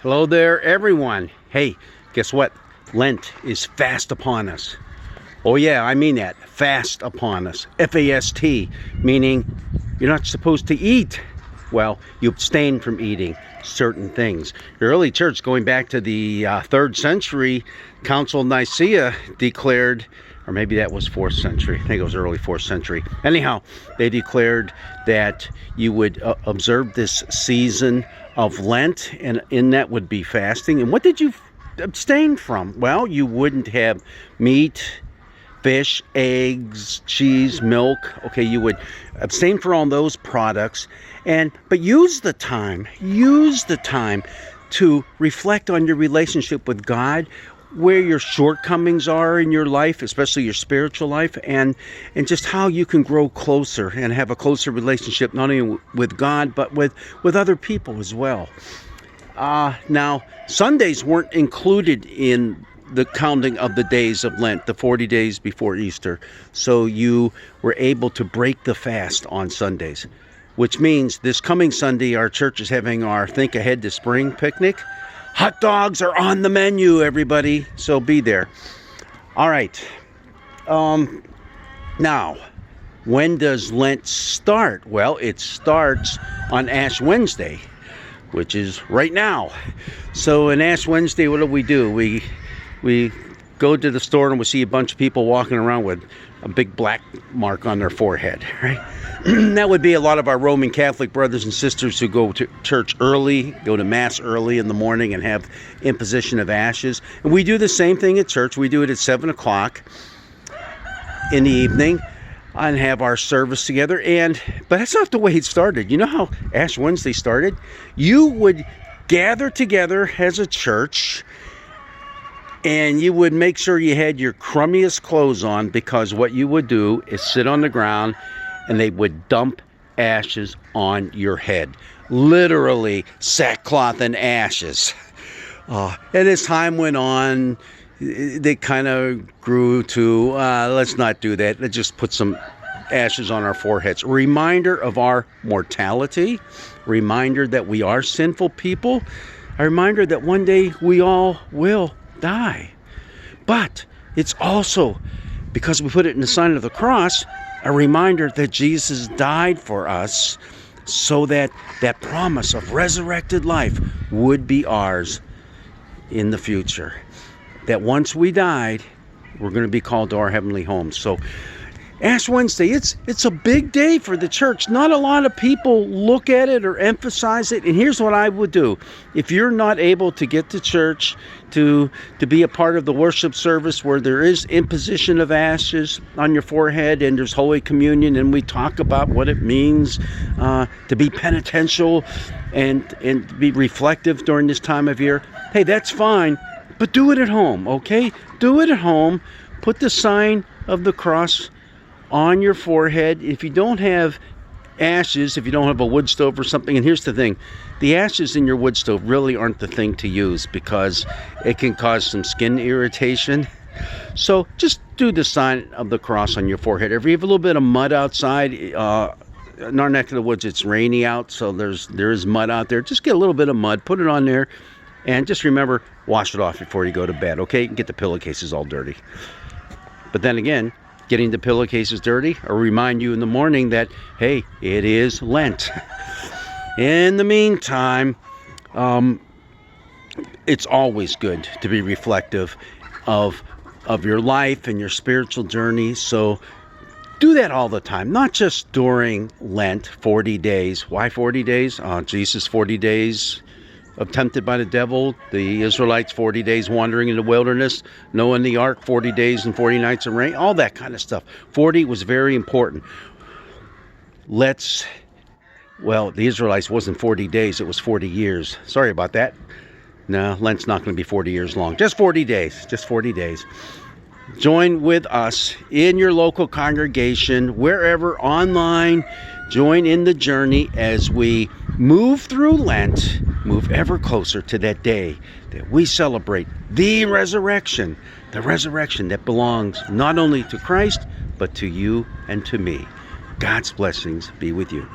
Hello there, everyone. Hey, guess what? Lent is fast upon us. Oh yeah, I mean that. Fast upon us. F-A-S-T, meaning you're not supposed to eat. Well, you abstain from eating certain things. The early church, going back to the 3rd century, Council of Nicaea declared, or maybe that was 4th century. I think it was early 4th century. Anyhow, they declared that you would observe this season of Lent, and in that would be fasting. And what did you abstain from? Well, you wouldn't have meat, fish, eggs, cheese, milk. Okay, you would abstain from all those products, but use the time to reflect on your relationship with God, where your shortcomings are in your life, especially your spiritual life, and just how you can grow closer and have a closer relationship, not only with God, but with other people as well. Now, Sundays weren't included in the counting of the days of Lent, the 40 days before Easter. So you were able to break the fast on Sundays, which means this coming Sunday, our church is having our Think Ahead to Spring picnic. Hot dogs are on the menu, everybody, so be there. All right. Now, when does Lent start? Well, it starts on Ash Wednesday, which is right now. So on Ash Wednesday, what do? We go to the store and we see a bunch of people walking around with a big black mark on their forehead, right? That would be a lot of our Roman Catholic brothers and sisters who go to church early, go to Mass early in the morning and have imposition of ashes. And we do the same thing at church. We do it at 7 o'clock in the evening and have our service together. But that's not the way it started. You know how Ash Wednesday started? You would gather together as a church, and you would make sure you had your crummiest clothes on, because what you would do is sit on the ground and they would dump ashes on your head. Literally sackcloth and ashes. And as time went on, they kind of grew to, let's not do that. Let's just put some ashes on our foreheads. A reminder of our mortality. Reminder that we are sinful people. A reminder that one day we all will die. But it's also, because we put it in the sign of the cross, a reminder that Jesus died for us, so that that promise of resurrected life would be ours in the future. That once we died, we're going to be called to our heavenly home. So Ash Wednesday, it's a big day for the church. Not a lot of people look at it or emphasize it. And here's what I would do. If you're not able to get to church to be a part of the worship service where there is imposition of ashes on your forehead and there's Holy Communion, and we talk about what it means to be penitential and be reflective during this time of year, hey, that's fine. But do it at home, okay? Do it at home. Put the sign of the cross on your forehead. If you don't have ashes, if you don't have a wood stove or something, and here's the thing, the ashes in your wood stove really aren't the thing to use, because it can cause some skin irritation. So just do the sign of the cross on your forehead. If you have a little bit of mud outside, in our neck of the woods, it's rainy out, so there is mud out there. Just get a little bit of mud, put it on there, and just remember, wash it off before you go to bed, okay? Get the pillowcases all dirty. But then again, getting the pillowcases dirty or remind you in the morning that, hey, it is Lent. In the meantime, it's always good to be reflective of your life and your spiritual journey. So do that all the time, not just during Lent, 40 days. Why 40 days? Jesus, 40 days tempted by the devil, the Israelites 40 days wandering in the wilderness, Noah in the ark 40 days and 40 nights of rain, all that kind of stuff. 40 was very important. The Israelites wasn't 40 days, it was 40 years. Sorry about that. No, Lent's not going to be 40 years long. Just 40 days. Just 40 days. Join with us in your local congregation, wherever, online. Join in the journey as we move through Lent, move ever closer to that day that we celebrate the resurrection that belongs not only to Christ, but to you and to me. God's blessings be with you.